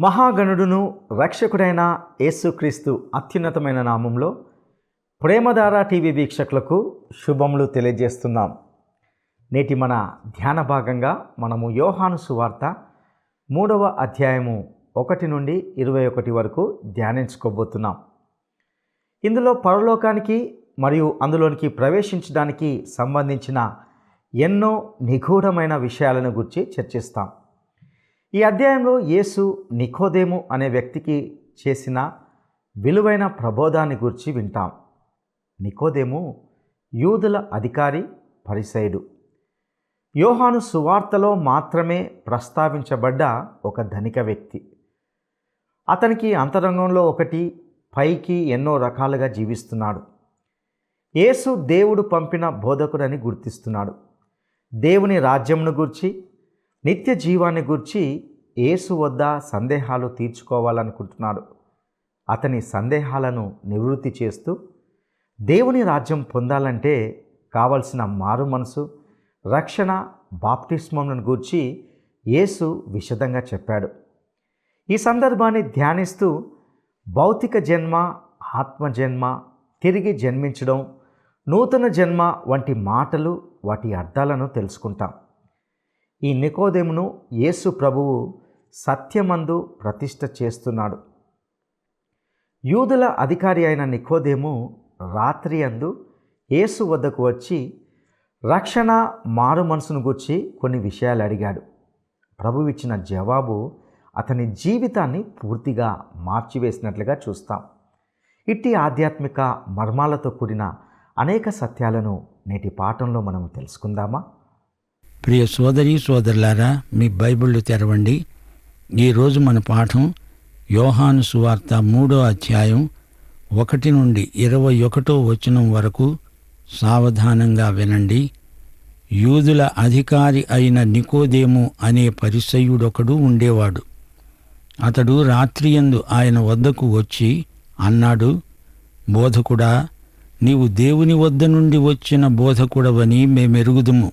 మహాగణుడును రక్షకుడైన యేసుక్రీస్తు అత్యున్నతమైన నామంలో ప్రేమధార టీవీ వీక్షకులకు శుభములు తెలియజేస్తున్నాం. నేటి మన ధ్యాన భాగంగా మనము యోహాను సువార్త 3వ అధ్యాయము 1 నుండి 21 వరకు ధ్యానించుకోబోతున్నాం. ఇందులో పరలోకానికి మరియు అందులోనికి ప్రవేశించడానికి సంబంధించిన ఎన్నో నిగూఢమైన విషయాలను గురించి చర్చిస్తాం. ఈ అధ్యాయంలో యేసు నికోదేము అనే వ్యక్తికి చేసిన విలువైన ప్రబోధాన్ని గురించి వింటాం. నికోదేము యూదుల అధికారి, పరిసయ్యుడు. యోహాను సువార్తలో మాత్రమే ప్రస్తావించబడ్డ ఒక ధనిక వ్యక్తి. అతనికి అంతరంగంలో ఒకటి, పైకి ఎన్నో రకాలుగా జీవిస్తున్నాడు. యేసు దేవుడు పంపిన బోధకుడని గుర్తిస్తున్నాడు. దేవుని రాజ్యంను గూర్చి, నిత్య జీవాన్ని గూర్చి యేసు వద్ద సందేహాలు తీర్చుకోవాలనుకుంటున్నాడు. అతని సందేహాలను నివృత్తి చేస్తూ దేవుని రాజ్యం పొందాలంటే కావలసిన మారు మనసు, రక్షణ, బాప్టిస్మంను గూర్చి యేసు విశదంగా చెప్పాడు. ఈ సందర్భాన్ని ధ్యానిస్తూ భౌతిక జన్మ, ఆత్మజన్మ, తిరిగి జన్మించడం, నూతన జన్మ వంటి మాటలు, వాటి అర్థాలను తెలుసుకుంటాం. ఈ నికోదేమును యేసు ప్రభువు సత్యమందు ప్రతిష్ఠ చేస్తున్నాడు. యూదుల అధికారి అయిన నికోదేము రాత్రి అందు యేసు వద్దకు వచ్చి రక్షణ, మారు మనసును గూర్చి కొన్ని విషయాలు అడిగాడు. ప్రభువు ఇచ్చిన జవాబు అతని జీవితాన్ని పూర్తిగా మార్చివేసినట్లుగా చూస్తాం. ఇట్టి ఆధ్యాత్మిక మర్మాలతో కూడిన అనేక సత్యాలను నేటి పాఠంలో మనం తెలుసుకుందామా? ప్రియ సోదరీ సోదరులారా, మీ బైబిళ్ళు తెరవండి. ఈరోజు మన పాఠం యోహాను సువార్త 3వ అధ్యాయం 1 నుండి 21వ వచనం వరకు. సావధానంగా వినండి. యూదుల అధికారి అయిన నికోదేము అనే పరిసయ్యుడొకడు ఉండేవాడు. అతడు రాత్రియందు ఆయన వద్దకు వచ్చి అన్నాడు, బోధకుడా, నీవు దేవుని వద్ద నుండి వచ్చిన బోధకుడవని మేమెరుగుదుము.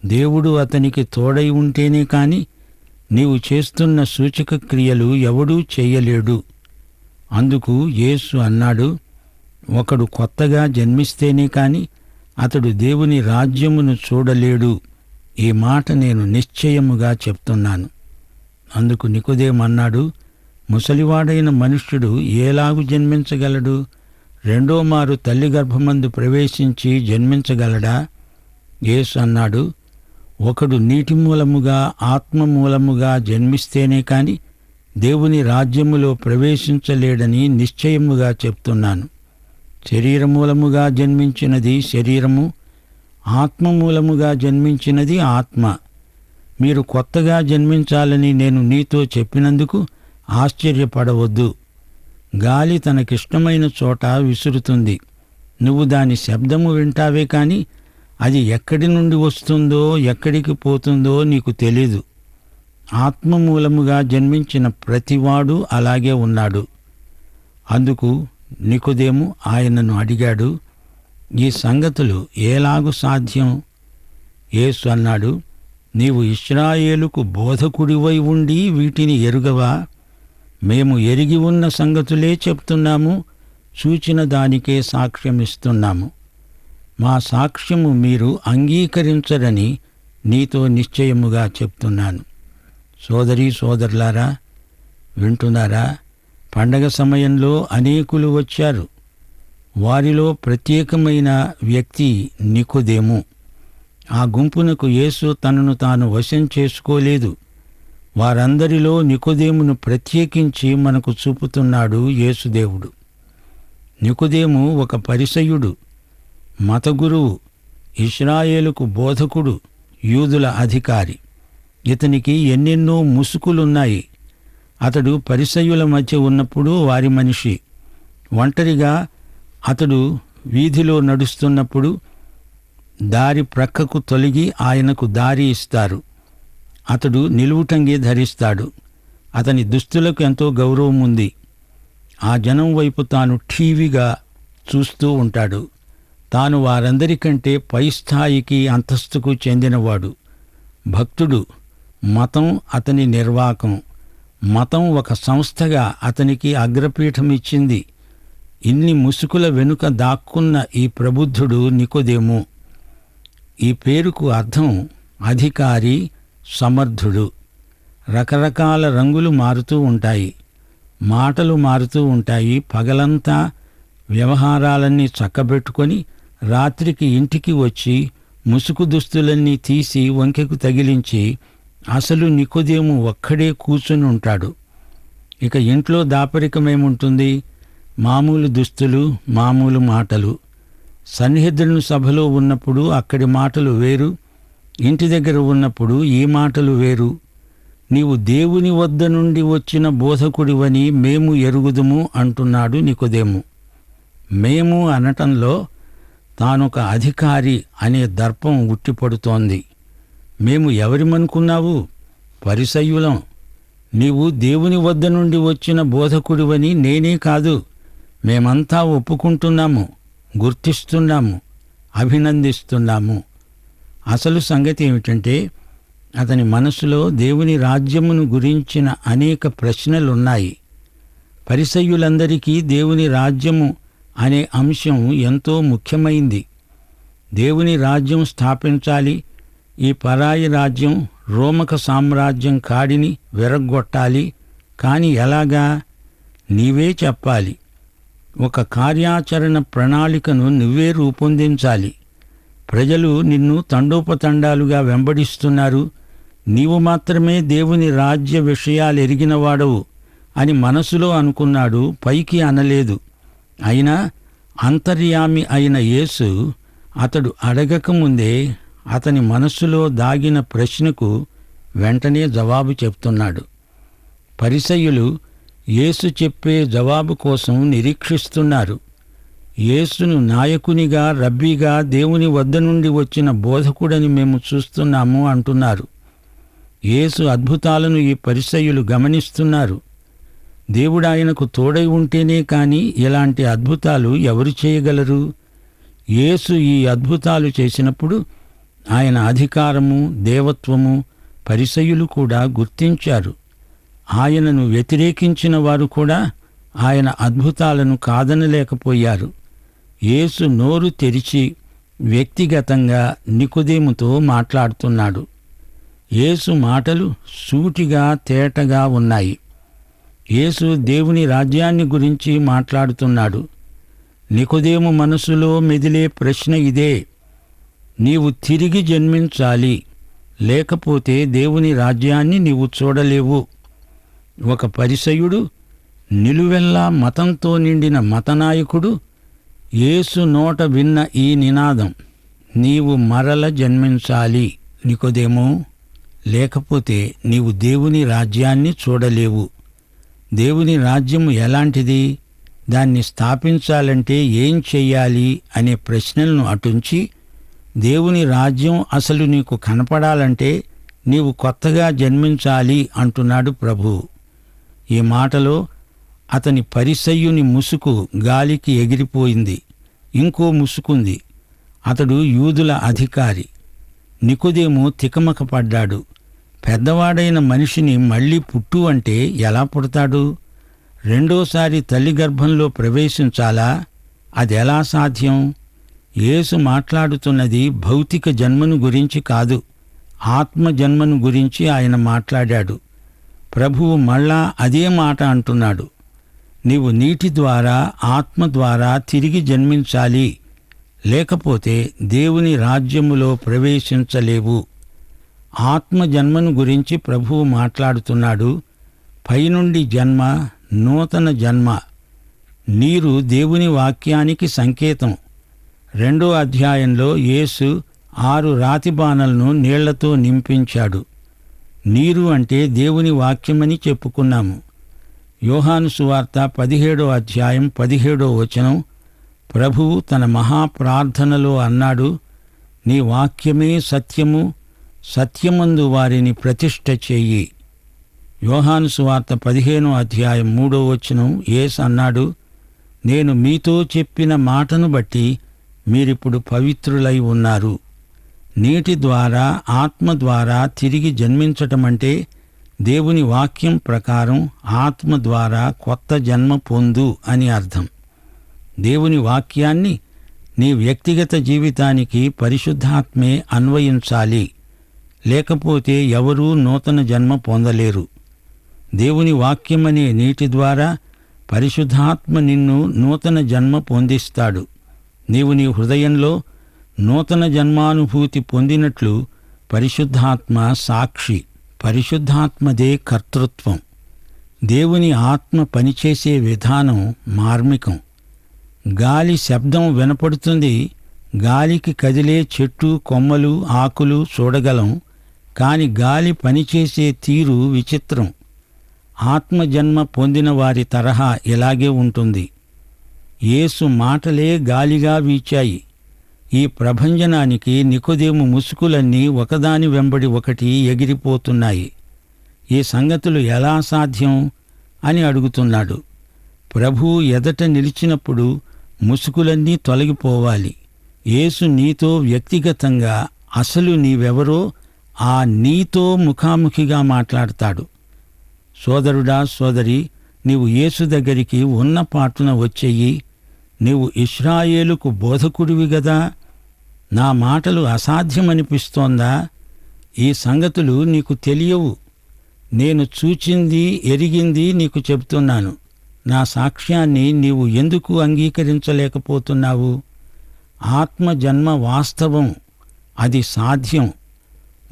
దేవుడు అతనికి తోడై ఉంటేనే కాని నీవు చేస్తున్న సూచక క్రియలు ఎవడూ చెయ్యలేడు. అందుకు యేసు అన్నాడు, ఒకడు కొత్తగా జన్మిస్తేనే కాని అతడు దేవుని రాజ్యమును చూడలేడు. ఈ మాట నేను నిశ్చయముగా చెప్తున్నాను. అందుకు నికోదేము అన్నాడు, ముసలివాడైన మనుష్యుడు ఏలాగు జన్మించగలడు? రెండో మారు తల్లి గర్భమందు ప్రవేశించి జన్మించగలడా? యేసు అన్నాడు, ఒకడు నీటి మూలముగా, ఆత్మ మూలముగా జన్మిస్తేనే కాని దేవుని రాజ్యములో ప్రవేశించలేడని నిశ్చయముగా చెప్తున్నాను. శరీరమూలముగా జన్మించినది శరీరము, ఆత్మ మూలముగా జన్మించినది ఆత్మ. మీరు కొత్తగా జన్మించాలని నేను నీతో చెప్పినందుకు ఆశ్చర్యపడవద్దు. గాలి తనకిష్టమైన చోట విసురుతుంది. నువ్వు దాని శబ్దము వింటావే కాని అది ఎక్కడి నుండి వస్తుందో, ఎక్కడికి పోతుందో నీకు తెలీదు. ఆత్మ మూలముగా జన్మించిన ప్రతివాడు అలాగే ఉన్నాడు. అందుకు నికోదేము ఆయనను అడిగాడు, ఈ సంగతులు ఏలాగు సాధ్యం? యేసు అన్నాడు, నీవు ఇశ్రాయేలుకు బోధకుడివై ఉండి వీటిని ఎరుగవా? మేము ఎరిగి ఉన్న సంగతులే చెప్తున్నాము, చూచిన దానికే సాక్ష్యమిస్తున్నాము. మా సాక్ష్యము మీరు అంగీకరించరని నీతో నిశ్చయముగా చెప్తున్నాను. సోదరీ సోదరులారా, వింటున్నారా? పండగ సమయంలో అనేకులు వచ్చారు. వారిలో ప్రత్యేకమైన వ్యక్తి నికోదేము. ఆ గుంపునకు యేసు తనను తాను వశం చేసుకోలేదు. వారందరిలో నికోదేమును ప్రత్యేకించి మనకు చూపుతున్నాడు యేసుదేవుడు. నికోదేము ఒక పరిసయ్యుడు, మతగురువు, ఇశ్రాయేలుకు బోధకుడు, యూదుల అధికారి. ఇతనికి ఎన్నెన్నో ముసుకులున్నాయి. అతడు పరిసయ్యుల మధ్య ఉన్నప్పుడు వారి మనిషి. ఒంటరిగా అతడు వీధిలో నడుస్తున్నప్పుడు దారి ప్రక్కకు తొలగి ఆయనకు దారి ఇస్తారు. అతడు నిలువుటంగి ధరిస్తాడు. అతని దుస్తులకు ఎంతో గౌరవం ఉంది. ఆ జనం వైపు తాను ఠీవిగా చూస్తూ ఉంటాడు. తాను వారందరికంటే పై స్థాయికి, అంతస్తుకు చెందినవాడు. భక్తుడు, మతం అతని నిర్వాకం. మతం ఒక సంస్థగా అతనికి అగ్రపీఠం ఇచ్చింది. ఇన్ని ముసుకుల వెనుక దాక్కున్న ఈ ప్రబుద్ధుడు నికోదేము. ఈ పేరుకు అర్థం అధికారి, సమర్థుడు. రకరకాల రంగులు మారుతూ ఉంటాయి, మాటలు మారుతూ ఉంటాయి. పగలంతా వ్యవహారాలన్నీ చక్కబెట్టుకొని రాత్రికి ఇంటికి వచ్చి ముసుగు దుస్తులన్నీ తీసి వంకెకు తగిలించి అసలు నికోదేము ఒక్కడే కూర్చుని ఉంటాడు. ఇక ఇంట్లో దాపరికమేముంటుంది? మామూలు దుస్తులు, మామూలు మాటలు. సన్నిహితులను సభలో ఉన్నప్పుడు అక్కడి మాటలు వేరు, ఇంటి దగ్గర ఉన్నప్పుడు ఈ మాటలు వేరు. నీవు దేవుని వద్ద నుండి వచ్చిన బోధకుడివని మేము ఎరుగుదుము అంటున్నాడు నికోదేము. మేము అనటంలో తానొక అధికారి అనే దర్పం ఉట్టిపడుతోంది. మేము ఎవరిమనుకున్నావు? పరిసయ్యులం. నీవు దేవుని వద్ద నుండి వచ్చిన బోధకుడివని నేనే కాదు, మేమంతా ఒప్పుకుంటున్నాము, గుర్తిస్తున్నాము, అభినందిస్తున్నాము. అసలు సంగతి ఏమిటంటే అతని మనసులో దేవుని రాజ్యమును గురించిన అనేక ప్రశ్నలున్నాయి. పరిసయ్యులందరికీ దేవుని రాజ్యము అనే అంశం ఎంతో ముఖ్యమైంది. దేవుని రాజ్యం స్థాపించాలి, ఈ పరాయి రాజ్యం రోమక సామ్రాజ్యం కాడిని విరగ్గొట్టాలి. కాని ఎలాగా? నీవే చెప్పాలి. ఒక కార్యాచరణ ప్రణాళికను నువ్వే రూపొందించాలి. ప్రజలు నిన్ను తండోపతండాలుగా వెంబడిస్తున్నారు, నీవు మాత్రమే దేవుని రాజ్య విషయాలు ఎరిగినవాడవు అని మనసులో అనుకున్నాడు, పైకి అనలేదు. అయినా అంతర్యామి అయిన యేసు అతడు అడగకముందే అతని మనస్సులో దాగిన ప్రశ్నకు వెంటనే జవాబు చెప్తున్నాడు. పరిసయ్యులు యేసు చెప్పే జవాబు కోసం నిరీక్షిస్తున్నారు. యేసును నాయకునిగా, రబ్బీగా, దేవుని వద్ద నుండి వచ్చిన బోధకుడని మేము చూస్తున్నాము అంటున్నారు. యేసు అద్భుతాలను ఈ పరిసయ్యులు గమనిస్తున్నారు. దేవుడు ఆయనకు తోడై ఉంటేనే కాని ఇలాంటి అద్భుతాలు ఎవరు చేయగలరు? యేసు ఈ అద్భుతాలు చేసినప్పుడు ఆయన అధికారము, దేవత్వము పరిసయ్యులు కూడా గుర్తించారు. ఆయనను వ్యతిరేకించిన వారు కూడా ఆయన అద్భుతాలను కాదనలేకపోయారు. యేసు నోరు తెరిచి వ్యక్తిగతంగా నికోదేముతో మాట్లాడుతున్నాడు. యేసు మాటలు సూటిగా, తేటగా ఉన్నాయి. యేసు దేవుని రాజ్యాన్ని గురించి మాట్లాడుతున్నాడు. నికోదేము మనసులో మెదిలే ప్రశ్న ఇదే: నీవు తిరిగి జన్మించాలి, లేకపోతే దేవుని రాజ్యాన్ని నీవు చూడలేవు. ఒక పరిసయ్యుడు, నిలువెల్లా మతంతో నిండిన మతనాయకుడు యేసు నోట విన్న ఈ నినాదం, నీవు మరల జన్మించాలి నికోదేము, లేకపోతే నీవు దేవుని రాజ్యాన్ని చూడలేవు. దేవుని రాజ్యము ఎలాంటిది? దాన్ని స్థాపించాలంటే ఏం చెయ్యాలి అనే ప్రశ్నలను అటుంచి, దేవుని రాజ్యం అసలు నీకు కనపడాలంటే నీవు కొత్తగా జన్మించాలి అంటున్నాడు ప్రభువు. ఈ మాటలో అతని పరిసయ్యుని ముసుకు గాలికి ఎగిరిపోయింది. ఇంకో ముసుకుంది. అతడు యూదుల అధికారి. నికోదేము తికమక పడ్డాడు. పెద్దవాడైన మనిషిని మళ్ళీ పుట్టు అంటే ఎలా పుడతాడు? రెండోసారి తల్లి గర్భంలో ప్రవేశించాలా? అదెలా సాధ్యం? యేసు మాట్లాడుతున్నది భౌతిక జన్మను గురించి కాదు, ఆత్మ జన్మను గురించి ఆయన మాట్లాడాడు. ప్రభువు మళ్ళా అదే మాట అంటున్నాడు. నీవు నీటి ద్వారా, ఆత్మ ద్వారా తిరిగి జన్మించాలి, లేకపోతే దేవుని రాజ్యములో ప్రవేశించలేవు. ఆత్మ జన్మను గురించి ప్రభువు మాట్లాడుతున్నాడు. పైనుండి జన్మ, నూతన జన్మ. నీరు దేవుని వాక్యానికి సంకేతం. 2వ అధ్యాయంలో యేసు 6 రాతి బానలను నీళ్లతో నింపించాడు. నీరు అంటే దేవుని వాక్యమని చెప్పుకున్నాము. యోహాను సువార్త 17వ అధ్యాయం 17వ వచనం, ప్రభువు తన మహాప్రార్థనలో అన్నాడు, నీ వాక్యమే సత్యము, సత్యమందు వారిని ప్రతిష్ఠ చెయ్యి. యోహాను సువార్త 15వ అధ్యాయం 3వ వచనం, యేసు అన్నాడు, నేను మీతో చెప్పిన మాటను బట్టి మీరిప్పుడు పవిత్రులై ఉన్నారు. నీటి ద్వారా, ఆత్మ ద్వారా తిరిగి జన్మించటమంటే దేవుని వాక్యం ప్రకారం ఆత్మ ద్వారా కొత్త జన్మ పొందు అని అర్థం. దేవుని వాక్యాన్ని నీ వ్యక్తిగత జీవితానికి పరిశుద్ధాత్మే అన్వయించాలి, లేకపోతే ఎవరూ నూతన జన్మ పొందలేరు. దేవుని వాక్యమనే నీటి ద్వారా పరిశుద్ధాత్మ నిన్ను నూతన జన్మ పొందిస్తాడు. నీవు నీ హృదయంలో నూతన జన్మానుభూతి పొందినట్లు పరిశుద్ధాత్మ సాక్షి. పరిశుద్ధాత్మదే కర్తృత్వం. దేవుని ఆత్మ పనిచేసే విధానం మార్మికం. గాలి శబ్దం వినపడుతుంది. గాలికి కదిలే చెట్టు, కొమ్మలు, ఆకులు చూడగలం. కాని గాలి పనిచేసే తీరు విచిత్రం. ఆత్మజన్మ పొందిన వారి తరహా ఇలాగే ఉంటుంది. యేసు మాటలే గాలిగా వీచాయి. ఈ ప్రభంజనానికి నికోదేము ముసుకులన్నీ ఒకదాని వెంబడి ఒకటి ఎగిరిపోతున్నాయి. ఈ సంగతులు ఎలా సాధ్యం అని అడుగుతున్నాడు. ప్రభువు ఎదట నిలిచినప్పుడు ముసుకులన్నీ తొలగిపోవాలి. యేసు నీతో వ్యక్తిగతంగా అసలు నీవెవరో ఆ నీతో ముఖాముఖిగా మాట్లాడతాడు. సోదరుడా, సోదరి, నీవు యేసు దగ్గరికి ఉన్న పాటున వచ్చెయ్యి. నీవు ఇశ్రాయేలుకు బోధకుడివి గదా. నా మాటలు అసాధ్యమనిపిస్తోందా? ఈ సంగతులు నీకు తెలియవు. నేను చూచింది, ఎరిగింది నీకు చెబుతున్నాను. నా సాక్ష్యాన్ని నీవు ఎందుకు అంగీకరించలేకపోతున్నావు? ఆత్మజన్మ వాస్తవం, అది సాధ్యం.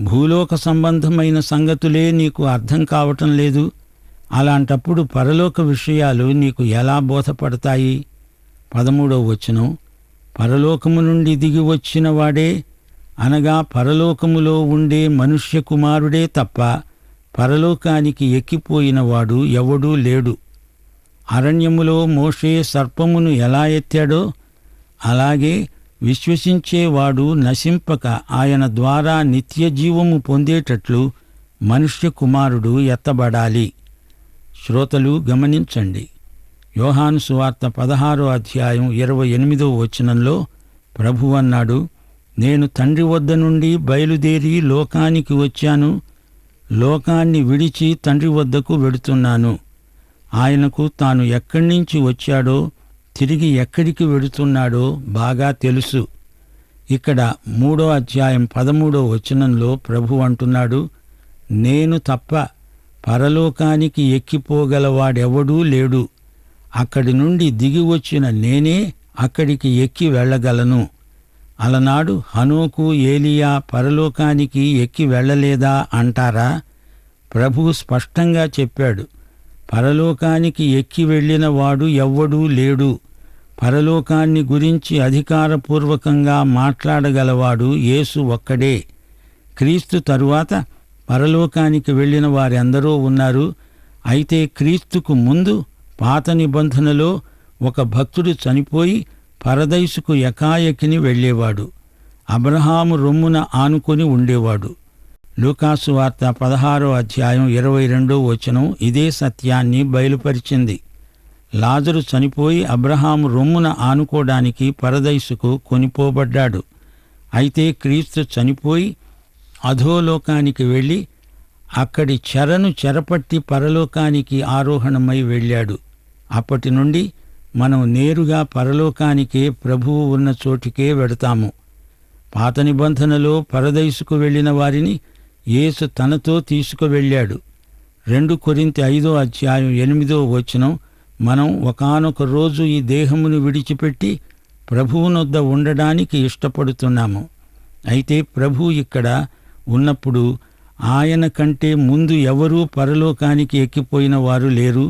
భూలోక సంబంధమైన సంగతులే నీకు అర్థం కావటం లేదు. అలాంటప్పుడు పరలోక విషయాలు నీకు ఎలా బోధపడతాయి? 13వ వచనం, పరలోకము నుండి దిగి వచ్చిన వాడే, అనగా పరలోకములో ఉండే మనుష్య కుమారుడే తప్ప పరలోకానికి ఎక్కిపోయినవాడు ఎవడూ లేడు. అరణ్యములో మోషే సర్పమును ఎలా ఎత్తాడో అలాగే విశ్వసించేవాడు నశింపక ఆయన ద్వారా నిత్యజీవము పొందేటట్లు మనుష్య కుమారుడు ఎత్తబడాలి. శ్రోతలు గమనించండి. యోహాను సువార్త 16వ అధ్యాయం 28వ వచనంలో ప్రభువు అన్నాడు, నేను తండ్రి వద్ద నుండి బయలుదేరి లోకానికి వచ్చాను, లోకాన్ని విడిచి తండ్రి వద్దకు వెడుతున్నాను. ఆయనకు తాను ఎక్కడి నుంచి వచ్చాడో తిరిగి ఎక్కడికి వెడుతున్నాడో బాగా తెలుసు. ఇక్కడ 3వ అధ్యాయం 13వ వచనంలో ప్రభు అంటున్నాడు, నేను తప్ప పరలోకానికి ఎక్కిపోగలవాడెవడూ లేడు. అక్కడి నుండి దిగి వచ్చిన నేనే అక్కడికి ఎక్కి వెళ్ళగలను. అలనాడు హనోకు, ఏలియా పరలోకానికి ఎక్కి వెళ్ళలేదా అంటారా? ప్రభువు స్పష్టంగా చెప్పాడు, పరలోకానికి ఎక్కి వెళ్ళిన వాడు ఎవ్వడూ లేడు. పరలోకాన్ని గురించి అధికారపూర్వకంగా మాట్లాడగలవాడు యేసు ఒక్కడే. క్రీస్తు తరువాత పరలోకానికి వెళ్ళిన వారెందరో ఉన్నారు. అయితే క్రీస్తుకు ముందు పాత నిబంధనలో ఒక భక్తుడు చనిపోయి పరదైసుకు ఎకాయకిని వెళ్ళేవాడు. అబ్రహాము రొమ్మున ఆనుకొని ఉండేవాడు. లూకాసు వార్త 16వ అధ్యాయం 22వ వచనం ఇదే సత్యాన్ని బయలుపరిచింది. లాజరు చనిపోయి అబ్రహాము రొమ్మున ఆనుకోవడానికి పరదైసుకు కొనిపోబడ్డాడు. అయితే క్రీస్తు చనిపోయి అధోలోకానికి వెళ్ళి అక్కడి చెరను చెరపట్టి పరలోకానికి ఆరోహణమై వెళ్ళాడు. అప్పటి నుండి మనం నేరుగా పరలోకానికే ప్రభువు ఉన్న చోటికే వెడతాము. పాత నిబంధనలో పరదైసుకు వెళ్ళిన వారిని యేసు తనతో తీసుకువెళ్ళాడు. 2 కొరింథీ 5వ అధ్యాయం 8వ వచనం, మనం ఒకానొక రోజు ఈ దేహమును విడిచిపెట్టి ప్రభువునొద్ద ఉండడానికి ఇష్టపడుతున్నాము. అయితే ప్రభువు ఇక్కడ ఉన్నప్పుడు ఆయన కంటే ముందు ఎవరూ పరలోకానికి ఎక్కిపోయిన వారు లేరు.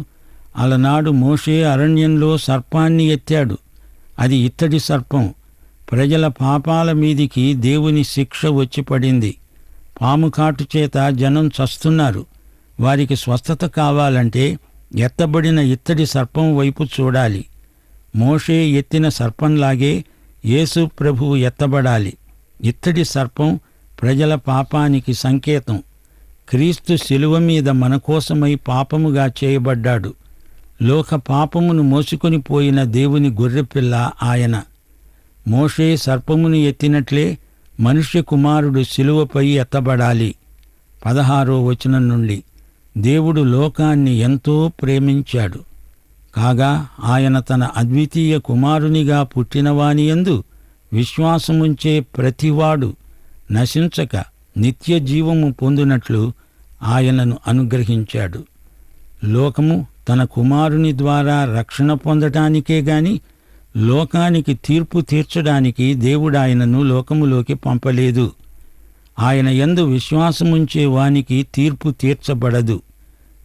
అలనాడు మోషే అరణ్యంలో సర్పాన్ని ఎత్తాడు. అది ఇత్తడి సర్పం. ప్రజల పాపాల మీదికి దేవుని శిక్ష వచ్చి పడింది. పాము కాటు చేత జనం చస్తున్నారు. వారికి స్వస్థత కావాలంటే ఎత్తబడిన ఇత్తడి సర్పం వైపు చూడాలి. మోషే ఎత్తిన సర్పంలాగే యేసు ప్రభువు ఎత్తబడాలి. ఇత్తడి సర్పం ప్రజల పాపానికి సంకేతం. క్రీస్తు శిలువ మీద మన కోసమై పాపముగా చేయబడ్డాడు. లోక పాపమును మోసుకొని పోయిన దేవుని గొర్రెపిల్ల ఆయన. మోషే సర్పమును ఎత్తినట్లే మనుష్య కుమారుడు శిలువపై ఎత్తబడాలి. 16వ వచనం నుండి, దేవుడు లోకాన్ని ఎంతో ప్రేమించాడు. కాగా ఆయన తన అద్వితీయ కుమారునిగా పుట్టినవానియందు విశ్వాసముంచే ప్రతివాడు నశించక నిత్య జీవము పొందునట్లు ఆయనను అనుగ్రహించాడు. లోకము తన కుమారుని ద్వారా రక్షణ పొందటానికే గాని లోకానికి తీర్పు తీర్చడానికి దేవుడు ఆయనను లోకములోకి పంపలేదు. ఆయన యందు విశ్వాసముంచే వానికి తీర్పు తీర్చబడదు.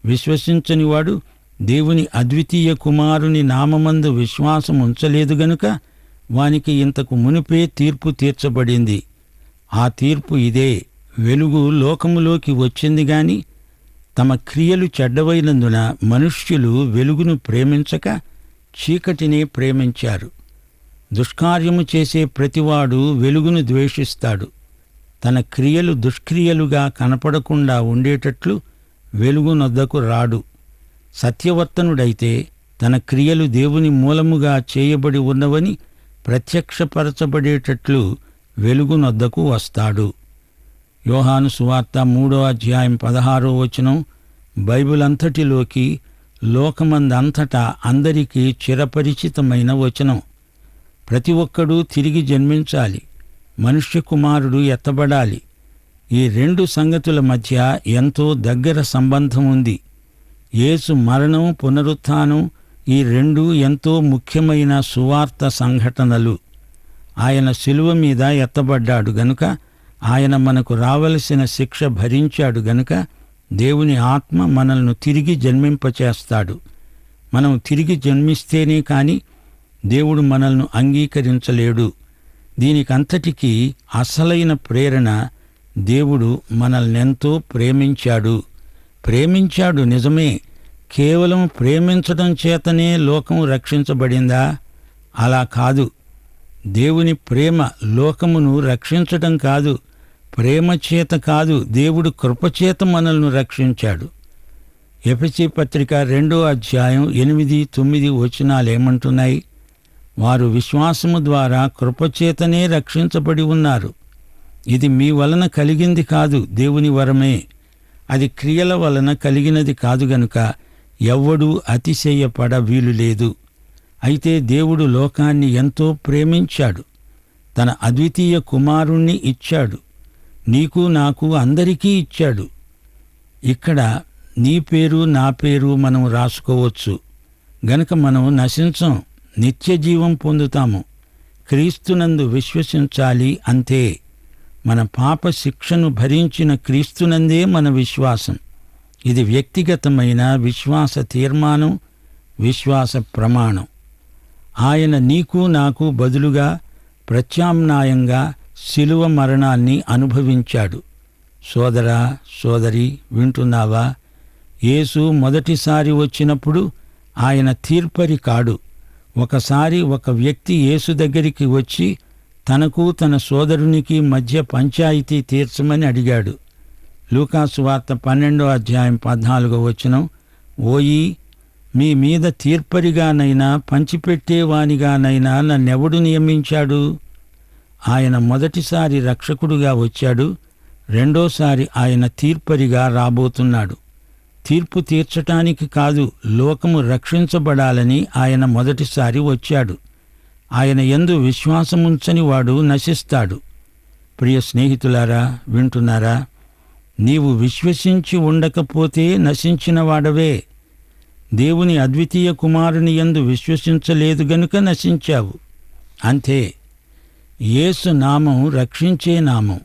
విశ్వసించనివాడు దేవుని అద్వితీయ కుమారుని నామమందు విశ్వాసం ఉంచలేదు గనుక వానికి ఇంతకు మునిపే తీర్పు తీర్చబడింది. ఆ తీర్పు ఇదే: వెలుగు లోకములోకి వచ్చింది గాని తమ క్రియలు చెడ్డవైనందున మనుష్యులు వెలుగును ప్రేమించక చీకటినే ప్రేమించారు. దుష్కార్యము చేసే ప్రతివాడు వెలుగును ద్వేషిస్తాడు. తన క్రియలు దుష్క్రియలుగా కనపడకుండా ఉండేటట్లు వెలుగునొద్దకు రాడు. సత్యవర్తనుడైతే తన క్రియలు దేవుని మూలముగా చేయబడి ఉన్నవని ప్రత్యక్షపరచబడేటట్లు వెలుగునొద్దకు వస్తాడు. యోహాను సువార్త 3:16 బైబిల్ అంతటిలోకి, లోకమందంతటా అందరికీ చిరపరిచితమైన వచనం. ప్రతి ఒక్కడూ తిరిగి జన్మించాలి. మనుష్య కుమారుడు ఎత్తబడాలి. ఈ రెండు సంగతుల మధ్య ఎంతో దగ్గర సంబంధం ఉంది. యేసు మరణం, పునరుత్థానం ఈ రెండు ఎంతో ముఖ్యమైన సువార్త సంఘటనలు. ఆయన శిలువ మీద ఎత్తబడ్డాడు గనుక, ఆయన మనకు రావలసిన శిక్ష భరించాడు గనుక దేవుని ఆత్మ మనల్ని తిరిగి జన్మింపచేస్తాడు. మనం తిరిగి జన్మిస్తేనే కాని దేవుడు మనల్ని అంగీకరించలేడు. దీనికంతటికీ అసలైన ప్రేరణ దేవుడు మనల్నెంతో ప్రేమించాడు నిజమే. కేవలం ప్రేమించడం చేతనే లోకం రక్షించబడిందా? అలా కాదు. దేవుని ప్రేమ లోకమును రక్షించడం కాదు, ప్రేమ చేత కాదు, దేవుడు కృపచేత మనల్ని రక్షించాడు. ఎఫెసీ పత్రిక 2:8-9 ఏమంటున్నాయి? వారు విశ్వాసము ద్వారా కృపచేతనే రక్షించబడి ఉన్నారు. ఇది మీ వలన కలిగింది కాదు, దేవుని వరమే. అది క్రియల వలన కలిగినది కాదు గనుక ఎవ్వడూ అతిశయపడ వీలులేదు. అయితే దేవుడు లోకాన్ని ఎంతో ప్రేమించాడు. తన అద్వితీయ కుమారుణ్ణి ఇచ్చాడు. నీకు నాకు అందరికీ ఇచ్చాడు. ఇక్కడ నీ పేరు నా పేరు మనం రాసుకోవచ్చు గనుక మనం నశించం, నిత్యజీవం పొందుతాము. క్రీస్తునందు విశ్వసించాలి, అంతే. మన పాప శిక్షను భరించిన క్రీస్తునందే మన విశ్వాసం. ఇది వ్యక్తిగతమైన విశ్వాస తీర్మానం, విశ్వాస ప్రమాణం. ఆయన నీకు నాకు బదులుగా ప్రత్యామ్నాయంగా శిలువ మరణాన్ని అనుభవించాడు. సోదరా, సోదరి, వింటున్నావా? యేసు మొదటిసారి వచ్చినప్పుడు ఆయన తీర్పరి కాడు. ఒకసారి ఒక వ్యక్తి యేసు దగ్గరికి వచ్చి తనకు తన సోదరునికి మధ్య పంచాయితీ తీర్చమని అడిగాడు. లూకాసు వార్త 12:14 ఓయి, మీ మీద తీర్పరిగానైనా పంచిపెట్టేవానిగానైనా నన్నెవడు నియమించాడు? ఆయన మొదటిసారి రక్షకుడుగా వచ్చాడు. రెండోసారి ఆయన తీర్పరిగా రాబోతున్నాడు. తీర్పు తీర్చటానికి కాదు, లోకము రక్షించబడాలని ఆయన మొదటిసారి వచ్చాడు. ఆయన యందు విశ్వాసముంచని వాడు నశిస్తాడు. ప్రియ స్నేహితులారా, వింటున్నారా? నీవు విశ్వసించి ఉండకపోతే నశించిన వాడవే. దేవుని అద్వితీయ కుమారుని యందు విశ్వసించలేదు గనుక నశించావు, అంతే. యేసు నామం రక్షించే నామం.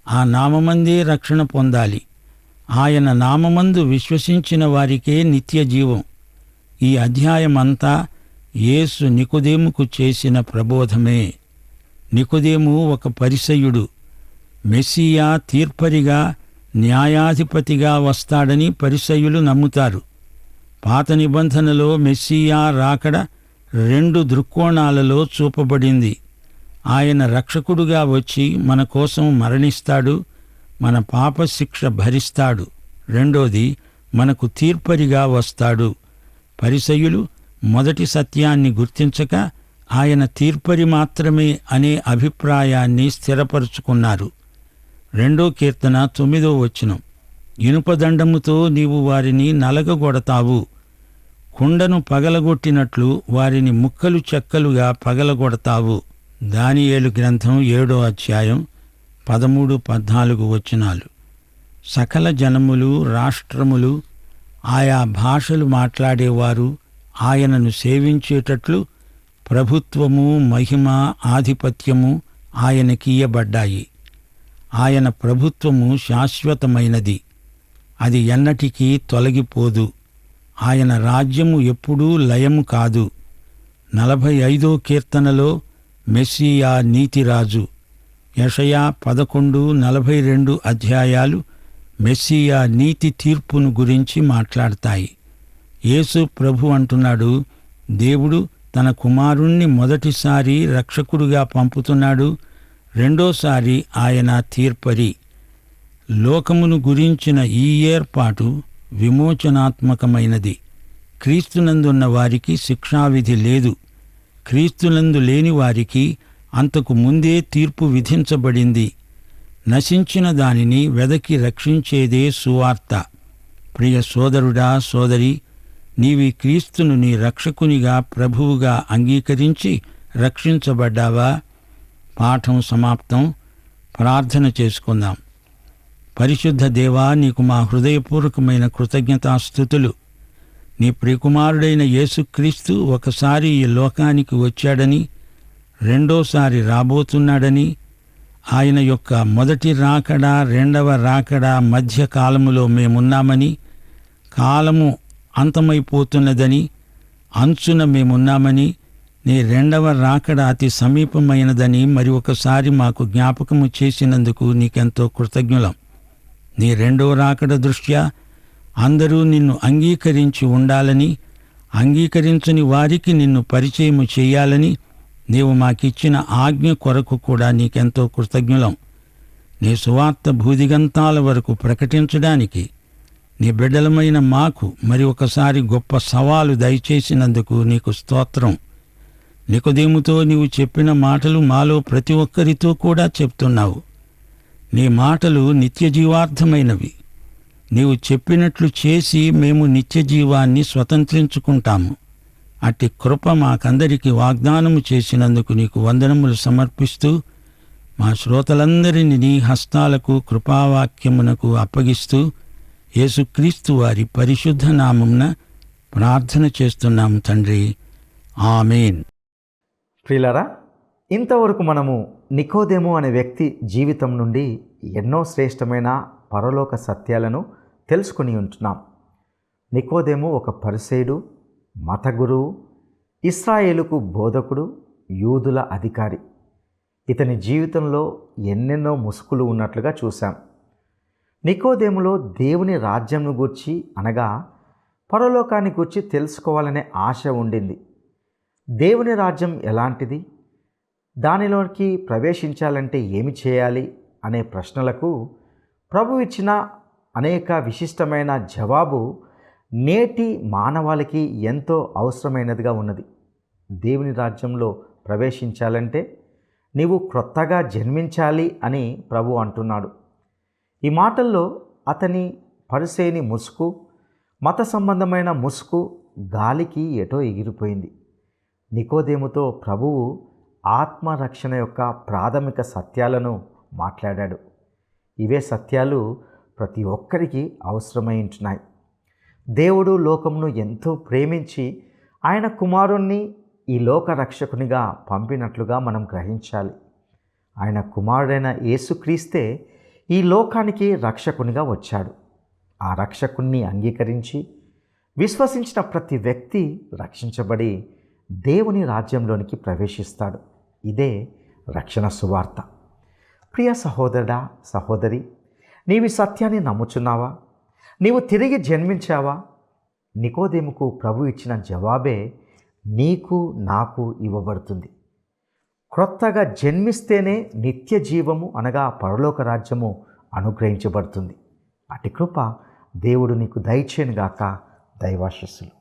ఆ నామమందే రక్షణ పొందాలి. ఆయన నామమందు విశ్వసించిన వారికే నిత్య జీవం. ఈ అధ్యాయమంతా యేసు నికోదేముకు చేసిన ప్రబోధమే. నికోదేము ఒక పరిసయ్యుడు. మెస్సియా తీర్పరిగా, న్యాయాధిపతిగా వస్తాడని పరిసయ్యులు నమ్ముతారు. పాత నిబంధనలో మెస్సియా రాకడ 2 దృక్కోణాలలో చూపబడింది. ఆయన రక్షకుడుగా వచ్చి మన కోసం మరణిస్తాడు, మన పాప శిక్ష భరిస్తాడు. రెండోది, మనకు తీర్పరిగా వస్తాడు. పరిసయ్యులు మొదటి సత్యాన్ని గుర్తించక ఆయన తీర్పరి మాత్రమే అనే అభిప్రాయాన్ని స్థిరపరుచుకున్నారు. 2 కీర్తన 9 ఇనుపదండముతో నీవు వారిని నలగగొడతావు. కుండను పగలగొట్టినట్లు వారిని ముక్కలు చెక్కలుగా పగలగొడతావు. దానియేలు గ్రంథం 7వ అధ్యాయం 13-14 వచనాలు. సకల జనములు, రాష్ట్రములు, ఆయా భాషలు మాట్లాడేవారు ఆయనను సేవించేటట్లు ప్రభుత్వము, మహిమ, ఆధిపత్యము ఆయనకియ్యబడ్డాయి. ఆయన ప్రభుత్వము శాశ్వతమైనది, అది ఎన్నటికీ తొలగిపోదు. ఆయన రాజ్యము ఎప్పుడూ లయము కాదు. 45వ కీర్తనలో మెస్సియా నీతిరాజు. యెషయా 11:42 అధ్యాయాలు మెస్సియా నీతి తీర్పును గురించి మాట్లాడతాయి. యేసు ప్రభు అంటున్నాడు, దేవుడు తన కుమారుణ్ణి మొదటిసారి రక్షకుడుగా పంపుతున్నాడు, రెండోసారి ఆయన తీర్పరి. లోకమును గురించిన ఈ ఏర్పాటు విమోచనాత్మకమైనది. క్రీస్తునందున్న వారికి శిక్షావిధి లేదు. క్రీస్తునందు లేని వారికి అంతకు ముందే తీర్పు విధించబడింది. నశించిన దానిని వెదకి రక్షించేదే సువార్త. ప్రియ సోదరుడా, సోదరి, నీవి క్రీస్తును నీ రక్షకునిగా, ప్రభువుగా అంగీకరించి రక్షించబడ్డావా? పాఠం సమాప్తం. ప్రార్థన చేసుకుందాం. పరిశుద్ధ దేవా, నీకు మా హృదయపూర్వకమైన కృతజ్ఞతాస్తుతులు. నీ ప్రియకుమారుడైన యేసుక్రీస్తు ఒకసారి ఈ లోకానికి వచ్చాడని, రెండోసారి రాబోతున్నాడని, ఆయన యొక్క మొదటి రాకడ, రెండవ రాకడ మధ్య కాలములో మేమున్నామని, కాలము అంతమైపోతున్నదని, అంచున మేమున్నామని, నీ రెండవ రాకడ అతి సమీపమైనదని మరి ఒకసారి మాకు జ్ఞాపకము చేసినందుకు నీకెంతో కృతజ్ఞులం. నీ రెండో రాకడ దృష్ట్యా అందరూ నిన్ను అంగీకరించి ఉండాలని, అంగీకరించని వారికి నిన్ను పరిచయము చేయాలని నీవు మాకిచ్చిన ఆజ్ఞ కొరకు కూడా నీకెంతో కృతజ్ఞులం. నీ సువార్త భూదిగంతాల వరకు ప్రకటించడానికి నీ బిడ్డలమైన మాకు మరి ఒకసారి గొప్ప సవాలు దయచేసినందుకు నీకు స్తోత్రం. నికోదేముతో నీవు చెప్పిన మాటలు మాలో ప్రతి ఒక్కరితో కూడా చెప్తున్నావు. నీ మాటలు నిత్యజీవార్థమైనవి. నీవు చెప్పినట్లు చేసి మేము నిత్యజీవాన్ని స్వతంత్రించుకుంటాము. అట్టి కృప మాకందరికీ వాగ్దానము చేసినందుకు నీకు వందనములు సమర్పిస్తూ మా శ్రోతలందరినీ నీ హస్తాలకు, కృపావాక్యమునకు అప్పగిస్తూ యేసుక్రీస్తు వారి పరిశుద్ధ నామమున ప్రార్థన చేస్తున్నాము తండ్రి. ఆమేన్. ప్రియులారా, ఇంతవరకు మనము నికోదేము అనే వ్యక్తి జీవితం నుండి ఎన్నో శ్రేష్టమైన పరలోక సత్యాలను తెలుసుకుని ఉంటున్నాం. నికోదేము ఒక పరిసయ్యుడు, మత గురువు, ఇశ్రాయేలుకు బోధకుడు, యూదుల అధికారి. ఇతని జీవితంలో ఎన్నెన్నో ముసుగులు ఉన్నట్లుగా చూశాం. నికోదేములో దేవుని రాజ్యంను గూర్చి, అనగా పరలోకాన్ని గూర్చి తెలుసుకోవాలనే ఆశ ఉండింది. దేవుని రాజ్యం ఎలాంటిది, దానిలోకి ప్రవేశించాలంటే ఏమి చేయాలి అనే ప్రశ్నలకు ప్రభు ఇచ్చిన అనేక విశిష్టమైన జవాబు నేటి మానవాళికి ఎంతో అవసరమైనదిగా ఉన్నది. దేవుని రాజ్యంలో ప్రవేశించాలంటే నీవు క్రొత్తగా జన్మించాలి అని ప్రభు అంటున్నాడు. ఈ మాటల్లో అతని పరిసేని ముసుగు, మత సంబంధమైన ముసుగు గాలికి ఎటో ఎగిరిపోయింది. నికోదేముతో ప్రభువు ఆత్మరక్షణ యొక్క ప్రాథమిక సత్యాలను మాట్లాడాడు. ఇవే సత్యాలు ప్రతి ఒక్కరికి అవసరమై ఉంటున్నాయి. దేవుడు లోకమును ఎంతో ప్రేమించి ఆయన కుమారుణ్ణి ఈ లోక రక్షకునిగా పంపినట్లుగా మనం గ్రహించాలి. ఆయన కుమారుడైన యేసుక్రీస్తే ఈ లోకానికి రక్షకునిగా వచ్చాడు. ఆ రక్షకుణ్ణి అంగీకరించి విశ్వసించిన ప్రతి వ్యక్తి రక్షించబడి దేవుని రాజ్యంలోనికి ప్రవేశిస్తాడు. ఇదే రక్షణ సువార్త. ప్రియ సహోదరుడా, సహోదరి, నీవి సత్యాన్ని నమ్ముచున్నావా? నీవు తిరిగి జన్మించావా? నికోదేముకు ప్రభు ఇచ్చిన జవాబే నీకు, నాకు ఇవ్వబడుతుంది. క్రొత్తగా జన్మిస్తేనే నిత్య జీవము, అనగా పరలోక రాజ్యము అనుగ్రహించబడుతుంది. అటి కృప దేవుడు నీకు దయచేయునుగాక. దైవాశీస్సులు.